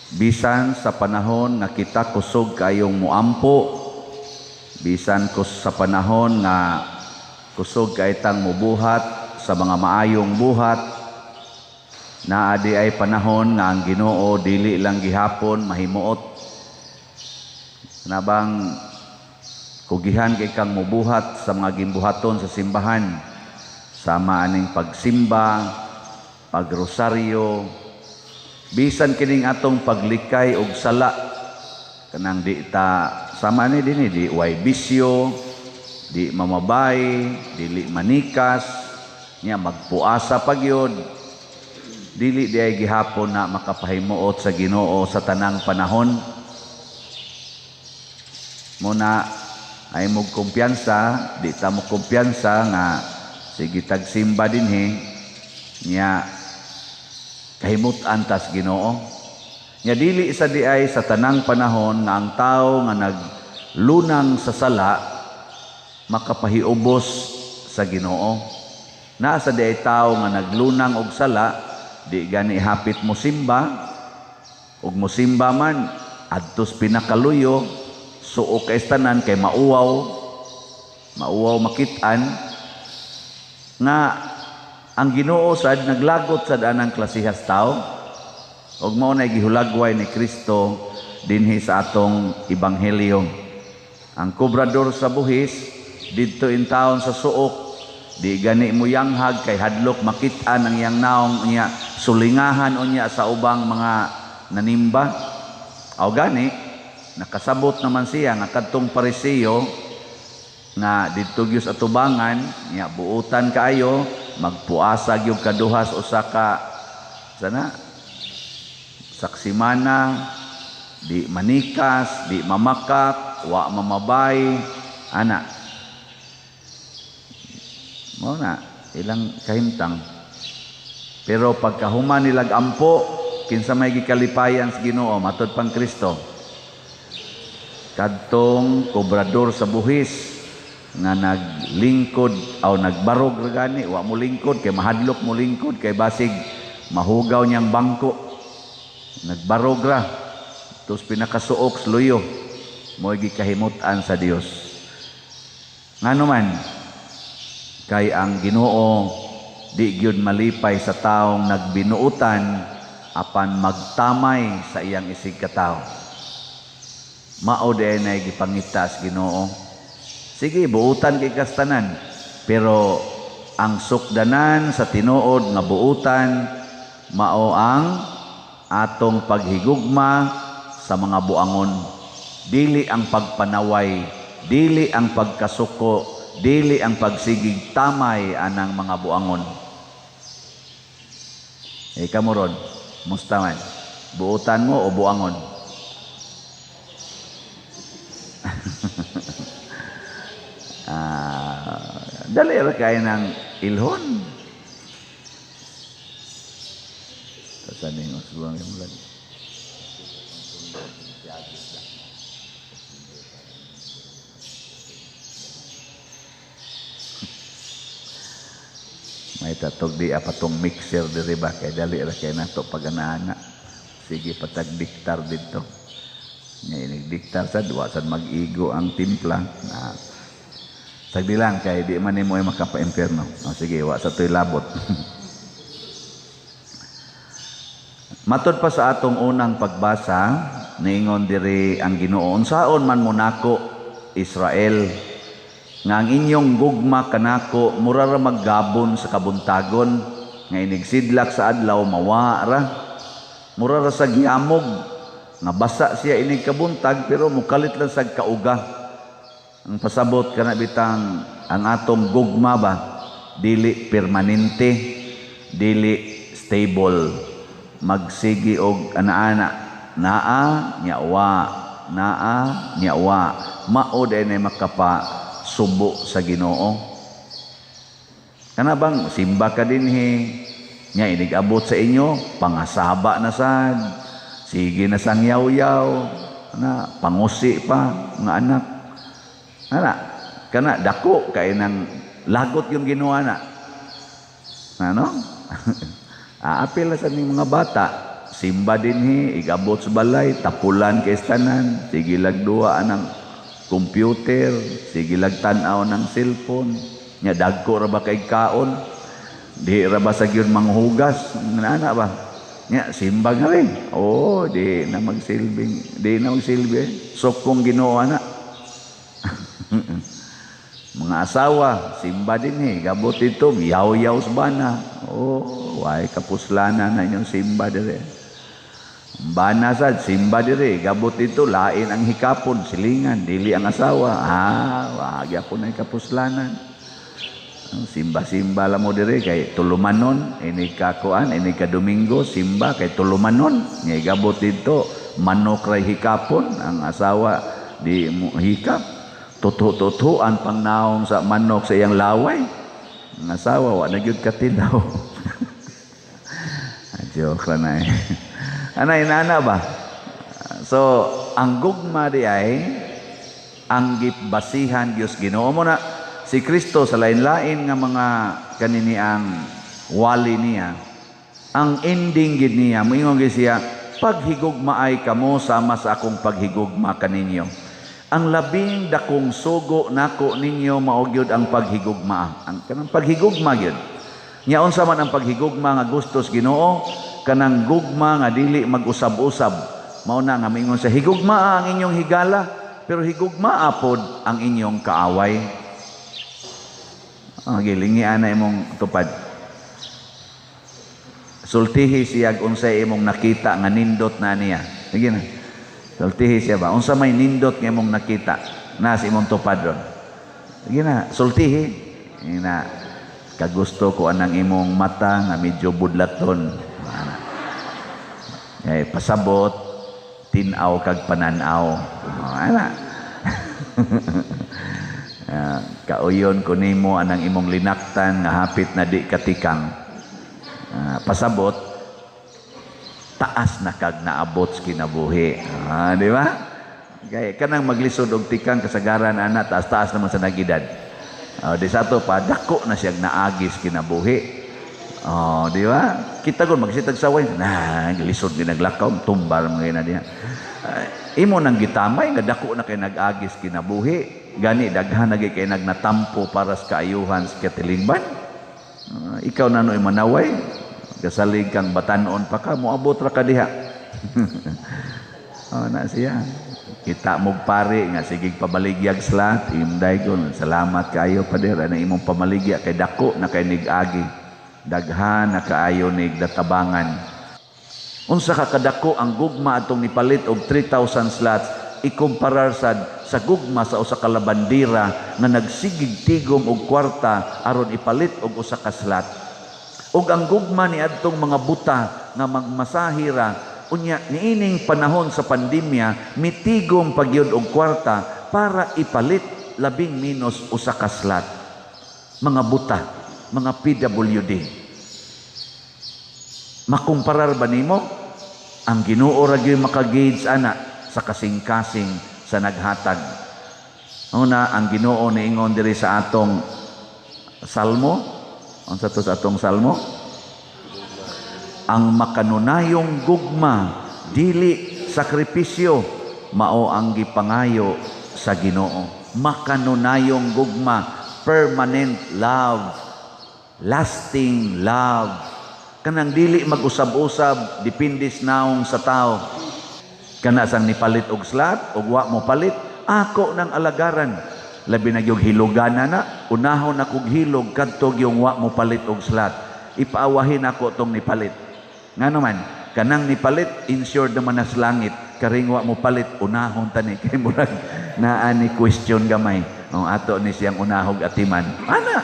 Bisan sa panahon nga kita kusog kayong muampo, bisan sa panahon nga kusog kaytang mubuhat sa mga maayong buhat, naa di ay panahon nga ang Ginoo dili lang gihapon mahimuot. Nabang kugihan kay kang mubuhat sa mga gimbuhaton sa simbahan, sama aning pagsimba, pagrosaryo, bisan kining atong paglikay og sala, kanang di ta sama ni dinhi, di way bisyo, di mamabay, dili manikas, nya magpuasa pagyod, dili di ay gihapon na makapahimuot sa Ginoo sa tanang panahon. Muna ay mo kumpiyansa, di ta mo kumpiyansa nga sige tagsimba dinhi nya kahimutan tas Ginoo. Nya dili sa di ay sa tanang panahon nga ang tao nga naglunang sa sala makapahiubos sa Ginoo. Naa sa di ay tao nga naglunang og sala, di gani hapit mo simba, ug mo simba man adtos pinakaluyo, suok kay tanan kay mauwaw makit-an nga ang Ginoo sad naglagot sa anang klasihas tao, ug mao na gihulagway ni Kristo dinhi sa atong ebanghelyo. Ang kobrador sa buhis didto in taon sa suok, di gani mo yanghag kay hadlok makit-an ang iyang naong niya, sulingahan unya sa ubang mga nanimba. Aw gani nakasabot naman siya nga kadtong Pariseo nga didto gyud sa tubangan nya buutan kaayo, magpuasa gyud kaduhas usa ka sana saksimana, di manikas, di mamakak, wa mamabay, ana mo na ilang kahimtang. Pero pagkahuman nilag ampo, kinsa may gikalipayan sa Ginoo matud pang Kristo, kadtong kobrador sa buhis nga naglingkod aw nagbarog ra gani, wa mo lingkod kay mahadlok mo lingkod kay basig mahugaw niyang bangko, nagbarog ra tus pinakasuok sluyo, mo gikahimutan sa Dios. Ngano man kay ang Ginoo di gyud malipay sa taong nagbinuutan apan magtamay sa iyang isig katao. Mao di na gipangita sa Ginoo, sige buutan kay kastanan, pero ang sukdanan sa tinuod nga buutan mao ang atong paghigugma sa mga buangon, dili ang pagpanaway, dili ang pagkasuko, dili ang pagsigig tamay anang mga buangon. Kamuron, musta man? Buutan mo o buangon? Dali ra kay ng ilhon. Tasaning usbang mulan. May tatog di apatong mixer diri ba kay dali ra kay nato paganaana. Sige patagdiktar dito. Nya inigdiktar sad wa sad mag-igo ang timpla. Sagdi lang kay di man nimo ay makapa-impierno. Sige wa sa toy labot. Matod pa sa atong unang pagbasa, niingon diri ang Ginoo, unsaon man mo nako Israel, nga ang inyong gugma kanako mura ra maggabon sa kabuntagon, nga inigsidlak sa adlaw mawa ra, mura ra sa giamog, nga basa siya inig kabuntag pero mukalit lang sa kauga. Ang pasabot kana bitang ang atong gugma ba dili permanente, dili stable, magsigi og ana-ana, naa nyawa, naa nyawa, mao day na makapa subo sa Ginoo. Kana bang simba ka dinhi nya inig-abot sa inyo pangasaba na sad, sige na sang yaw-yaw na pangusi pa nga anak. Ana, kana dako kay nang lagot yung ginawa na. Ano? Aapil sa ning mga bata, simba dinhi, igabot sa balay, tapulan kay tanan, sige lagduwa ng computer, sige lagtanaw ng cellphone, nya dagko ra ba kay kaon, di ra ba sa gyud manghugas, ana ba? Nya simba nga rin. Oh, di na magsilbi. Sokong Ginoo ana. Mga asawa, simba din gabot ito, yaw-yaw sa bana. Oh, way kapuslanan na inyong simba dire. Bana sad, simba dire, gabot ito, lain ang hikapon, silingan, dili ang asawa. Wag ako na kapuslanan. Simba-simba lang mo dire, kay tulumanon, ini kakuan, ini ka Domingo, simba, kay tulumanon. Ngay gabot ito, manok ray hikapon, ang asawa di hikap. Tutu-tutuan pang naong sa manok sa iyang laway. Ang asawa, wala gyud katilaw. Joke lang na Anay, nana ba? So, ang gugma di ay, ang gipbasihan Diyos Ginoo mo na, si Kristo sa lain-lain nga mga kanini ang wali niya, ang ending gid niya, moingon gid siya, paghigugma ay kamo sama sa akong paghigugma kaninyo. Ang labing dakong sugo nako ninyo mao gyud ang paghigugma. Ang kanang paghigugma gyud. Nya unsa man ang paghigugma nga gustos Ginoo, kanang gugma nga dili mag-usab-usab. Mao na nga mingon sa higugma ang inyong higala, pero higugma apod ang inyong kaaway. Gilingi ana imong tupad. Sultihi siya unsay imong nakita nga nindot na niya. Sige na. Sultihi siya ba? Unsa may nindot nga imong nakita na sa imong tupad ron. Sige na, sultihi. Ina kagusto ko anang imong mata nga medyo budlaton. Pasabot tinaw kag pananaw. Ana. Kauyon ko nimo anang imong linaktan nga hapit na di katikang. Pasabot taas na kag naabot sa kinabuhi. Di ba? Kaya kanang maglisod og tikang kasagaran ana taas-taas naman sa nagidad. Di sato pa dako na siyang naagis kinabuhi. Di ba? Kita gon magsitag saway na lisod ni naglakaw tumbal mga ina diha. Imo nang gitamay nga dako na kay nag-agis kinabuhi. Gani daghan nagay kay nagnatampo para sa kaayuhan sa katilingban. Ikaw na noy manaway, gasalig kang batanon pa ka, moabot ra ka diha. Na siya. Kita mo pare nga sigig pabaligyag slat, imday ko, salamat kayo pader na imong pamaligya kay dako na kay nigagi. Daghan na kaayo nig databangan. Unsa ka kadako ang gugma atong nipalit og 3,000 slots ikumparar sa gugma sa usa ka labandira nga nagsigig tigom og kwarta aron ipalit og usa ka slot. Ug ang gugma ni adtong mga buta nga magmasahira unya niining panahon sa pandemya mitigom pagyud og kwarta para ipalit labing minus usa ka slot. Mga buta, mga PWD. Makumparar ba nimo? Ang Ginoo ra gyud maka-gauge ana sa kasing-kasing sa naghatag. Una, ang Ginoo niingon diri sa atong salmo. Unsa to sa atong salmo? Ang makanunayong gugma, dili sakripisyo, mao ang gipangayo sa Ginoo. Makanunayong gugma, permanent love, lasting love. Kanang dili mag-usab-usab, dipindis naong sa tao. Kana sang nipalit og slot, og wa mo palit, ako nang alagaran. Labi na yung hilugan na, unahon akong hilog, kadtog yung wa mo palit og slot. Ipaawahin ako tong nipalit. Nga naman, kanang nipalit, insured naman na sa langit. Karing wa mo palit, unahon tani. Kaya murag naani question gamay. Ato ni siyang unahog atiman. Ana,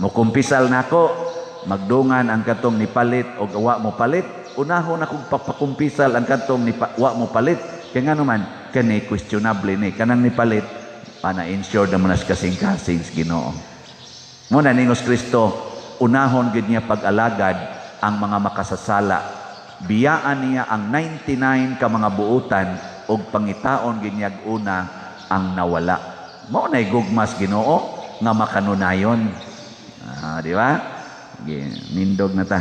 mukumpisal na ako. Magdungan ang katong nipalit o wa mo palit, unahon akong papakumpisal ang katong wa mo palit. Kaya nga naman, kani questionable ni. Kanang nipalit, pana-insure naman as kasing-kasing sa Ginoo. Muna ningos Kristo, unahon gid niya pag-alagad ang mga makasasala. Biyaan niya ang 99 ka mga buutan o pangitaon gid niya una ang nawala. Mao nay gugmas Ginoo nga makanunayon. Di ba? Nindog na ta.